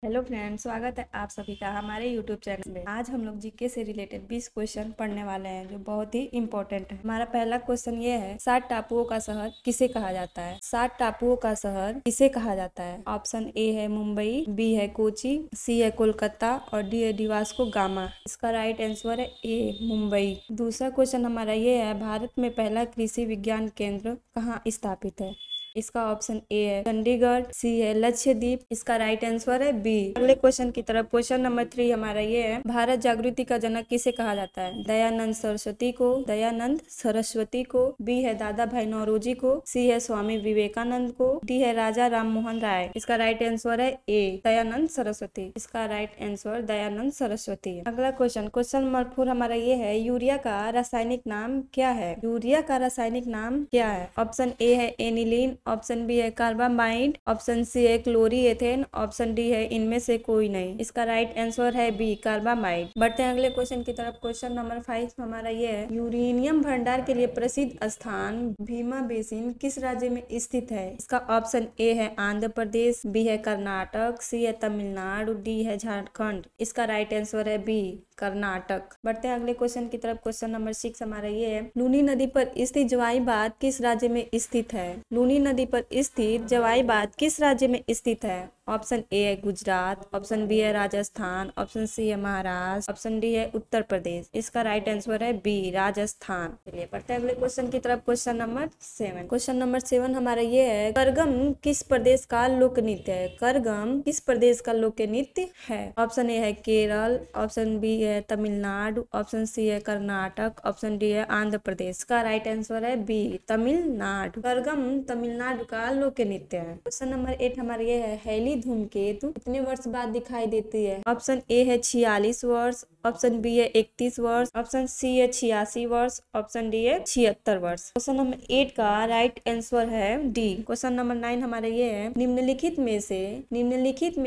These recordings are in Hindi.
हेलो फ्रेंड्स, स्वागत है आप सभी का हमारे यूट्यूब चैनल में। आज हम लोग जीके से रिलेटेड 20 क्वेश्चन पढ़ने वाले हैं जो बहुत ही इंपॉर्टेंट है। हमारा पहला क्वेश्चन ये है, 7 टापुओं का शहर किसे कहा जाता है? 7 टापुओं का शहर किसे कहा जाता है? ऑप्शन ए है मुंबई, बी है कोची, सी है कोलकाता और डी है डिवास्को गामा। इसका राइट आंसर है ए मुंबई। दूसरा क्वेश्चन हमारा ये है, भारत में पहला कृषि विज्ञान केंद्र कहाँ स्थापित है? इसका ऑप्शन ए है चंडीगढ़, सी है लक्षद्वीप। इसका राइट आंसर है बी। अगले क्वेश्चन की तरफ। क्वेश्चन नंबर 3 हमारा ये है, भारत जागृति का जनक किसे कहा जाता है? दयानंद सरस्वती को, दयानंद सरस्वती को, बी है दादा भाई नौरोजी को, सी है स्वामी विवेकानंद को, डी है राजा राम मोहन राय। इसका राइट आंसर है ए दयानंद सरस्वती। इसका राइट आंसर दयानंद सरस्वती है। अगला क्वेश्चन, क्वेश्चन नंबर 4 हमारा ये है, यूरिया का रासायनिक नाम क्या है? यूरिया का रासायनिक नाम क्या है? ऑप्शन ए है एनिलीन, ऑप्शन बी है कार्बामाइड, ऑप्शन सी है क्लोरीएथेन, ऑप्शन डी है इनमें से कोई नहीं। इसका राइट आंसर है बी कार्बामाइड। बढ़ते हैं अगले क्वेश्चन की तरफ। क्वेश्चन नंबर 5 हमारा ये है, यूरेनियम भंडार के लिए प्रसिद्ध स्थान भीमा बेसिन किस राज्य में स्थित है? इसका ऑप्शन ए है आंध्र प्रदेश, बी है कर्नाटक, सी है तमिलनाडु, डी है झारखंड। इसका राइट आंसर है बी कर्नाटक। बढ़ते हैं अगले क्वेश्चन की तरफ। क्वेश्चन नंबर 6 हमारा ये है, लूनी नदी पर स्थित जवाई बांध किस राज्य में स्थित है? लूनी नदी पर स्थित जवाई बांध किस राज्य में स्थित है? ऑप्शन ए है गुजरात, ऑप्शन बी है राजस्थान, ऑप्शन सी है महाराष्ट्र, ऑप्शन डी है उत्तर प्रदेश। इसका राइट आंसर है बी राजस्थान। चलिए बढ़ते हैं अगले क्वेश्चन की तरफ। Question number 7। क्वेश्चन नंबर 7 हमारा ये है, करगम किस प्रदेश का लोक नृत्य है? करगम किस प्रदेश का लोक नृत्य है? ऑप्शन ए है केरल, ऑप्शन बी है तमिलनाडु, ऑप्शन सी है कर्नाटक, ऑप्शन डी है आंध्र प्रदेश। का राइट आंसर है बी तमिलनाडु। करगम तमिलनाडु का लोक नृत्य है। क्वेश्चन नंबर 8 हमारा ये है, हैली धूमकेतु कितने वर्ष बाद दिखाई देती है? ऑप्शन ए है 46 वर्ष, ऑप्शन बी है 31 वर्ष, ऑप्शन सी है 86 वर्ष, ऑप्शन डी है 76 वर्ष। क्वेश्चन नंबर 8 का राइट आंसर है डी। क्वेश्चन नंबर 9 हमारा ये है, निम्नलिखित में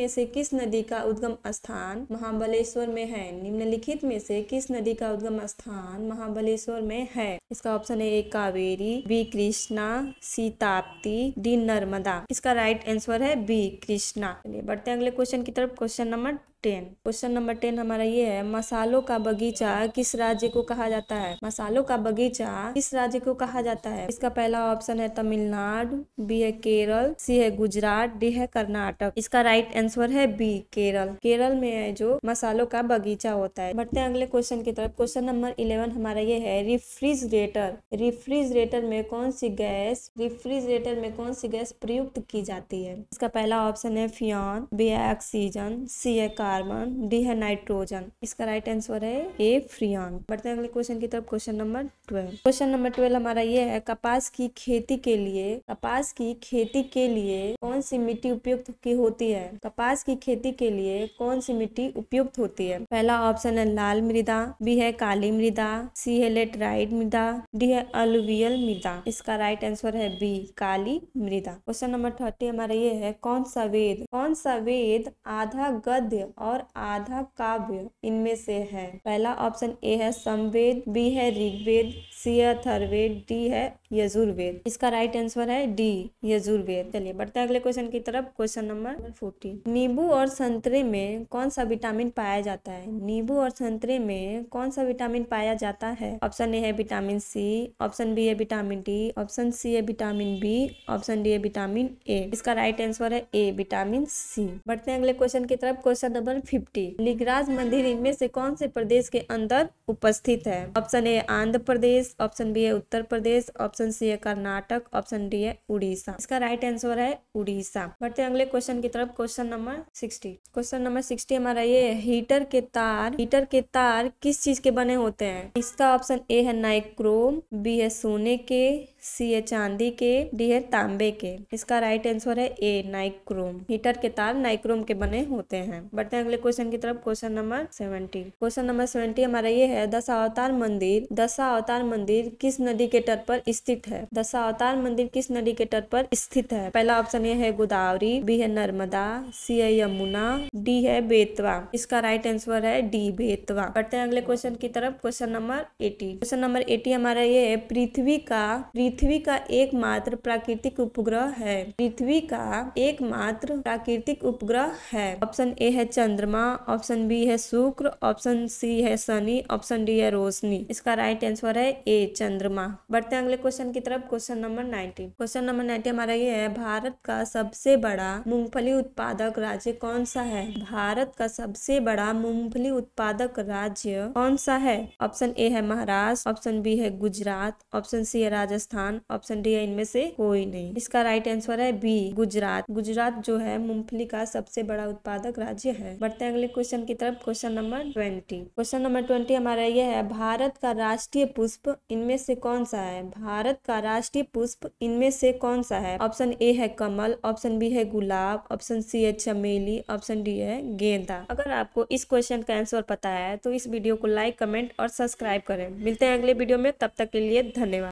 से किस नदी का उद्गम स्थान महाबलेश्वर में है? निम्नलिखित में से किस नदी का उद्गम स्थान महाबलेश्वर में है? इसका ऑप्शन है ए कावेरी, बी कृष्णा, सी ताप्ती, डी नर्मदा। इसका राइट आंसर है बी कृष्णा। चलिए बढ़ते हैं अगले क्वेश्चन की तरफ। Question number 10। क्वेश्चन नंबर 10 हमारा ये है, मसालों का बगीचा किस राज्य को कहा जाता है? मसालों का बगीचा किस राज्य को कहा जाता है? इसका पहला ऑप्शन है तमिलनाडु, बी है केरल, सी है गुजरात, डी है कर्नाटक। इसका राइट आंसर है बी केरल। केरल में है जो मसालों का बगीचा होता है। बढ़ते हैं अगले क्वेश्चन की तरफ। क्वेश्चन नंबर 11 हमारा ये है, रेफ्रिजरेटर में कौन सी गैस प्रयुक्त की जाती है? इसका पहला ऑप्शन है फियॉन, बी है ऑक्सीजन, सी है कार्बन, डी है नाइट्रोजन। इसका राइट आंसर है ए फ्रियॉन। बढ़ते हैं अगले क्वेश्चन की तरफ। Question number 12। क्वेश्चन नंबर 12 हमारा ये है, कपास की खेती के लिए कौन सी मिट्टी उपयुक्त की होती है? कपास की खेती के लिए कौन सी मिट्टी उपयुक्त होती है? पहला ऑप्शन है लाल मृदा, बी है काली मृदा, सी है लेटराइट मृदा, डी है अलुवियल मृदा। इसका राइट आंसर है बी काली मृदा। क्वेश्चन नंबर 30 हमारा ये है, कौन सा वेद आधा गद्य और आधा काव्य इनमें से है? पहला ऑप्शन ए है समवेद, बी है ऋग्वेद, सी है अथर्ववेद, डी है यजुर्वेद। इसका राइट आंसर है डी यजुर्वेद। चलिए बढ़ते हैं अगले क्वेश्चन की तरफ। Question number 14। नींबू और संतरे में कौन सा विटामिन पाया जाता है? नींबू और संतरे में कौन सा विटामिन पाया जाता है? ऑप्शन ए है विटामिन सी, ऑप्शन बी है विटामिन डी, ऑप्शन सी है विटामिन बी, ऑप्शन डी है विटामिन ए। इसका राइट आंसर है ए विटामिन सी। बढ़ते हैं अगले क्वेश्चन की तरफ। Question number 50। लिंगराज मंदिर इनमें से कौन से प्रदेश के अंदर उपस्थित है? Option A Andhra Pradesh, option B है उत्तर प्रदेश, ऑप्शन सी है कर्नाटक, ऑप्शन डी है उड़ीसा। इसका राइट आंसर है उड़ीसा। बढ़ते हैं अगले क्वेश्चन की तरफ। Question number 60। क्वेश्चन नंबर 60 हमारा ये है, हीटर के तार किस चीज के बने होते हैं? इसका ऑप्शन ए है नाइक्रोम, बी है सोने के, सी है चांदी के, डी है तांबे के। इसका राइट आंसर है ए नाइक्रोम। हीटर के तार नाइक्रोम के बने होते हैं। बढ़ते हैं अगले क्वेश्चन की तरफ। Question number 70। क्वेश्चन नंबर 70 हमारा ये है, दशावतार मंदिर किस नदी के तट पर स्थित है? दशावतार मंदिर किस नदी के तट पर स्थित है? पहला ऑप्शन ए है गोदावरी, बी है नर्मदा, सी है यमुना, डी है बेतवा। इसका राइट आंसर है डी बेतवा। बढ़ते हैं अगले क्वेश्चन की तरफ। Question number 80। क्वेश्चन नंबर 80 हमारा ये है, पृथ्वी का एकमात्र प्राकृतिक उपग्रह है। पृथ्वी का एकमात्र प्राकृतिक उपग्रह है। ऑप्शन ए है चंद्रमा, ऑप्शन बी है शुक्र, ऑप्शन सी है शनि, ऑप्शन डी है रोशनी। इसका राइट आंसर है ए चंद्रमा। बढ़ते हैं अगले क्वेश्चन की तरफ। Question number 90। क्वेश्चन नंबर 90 हमारा ये है, भारत का सबसे बड़ा मूंगफली उत्पादक राज्य कौन सा है? भारत का सबसे बड़ा मूंगफली उत्पादक राज्य कौन सा है? ऑप्शन ए है महाराष्ट्र, ऑप्शन बी है गुजरात, ऑप्शन सी है राजस्थान, ऑप्शन डी है इनमें से कोई नहीं। इसका राइट आंसर है बी गुजरात। गुजरात जो है मूंगफली का सबसे बड़ा उत्पादक राज्य है। बढ़ते हैं अगले क्वेश्चन की तरफ। Question number 20। क्वेश्चन नंबर 20 हमारा यह है, भारत का राष्ट्रीय पुष्प इनमें से कौन सा है? भारत का राष्ट्रीय पुष्प इनमें से कौन सा है? ऑप्शन ए है कमल, ऑप्शन बी है गुलाब, ऑप्शन सी है चमेली, ऑप्शन डी है गेंदा। अगर आपको इस क्वेश्चन का आंसर पता है तो इस वीडियो को लाइक, कमेंट और सब्सक्राइब करें। मिलते हैं अगले वीडियो में, तब तक के लिए धन्यवाद।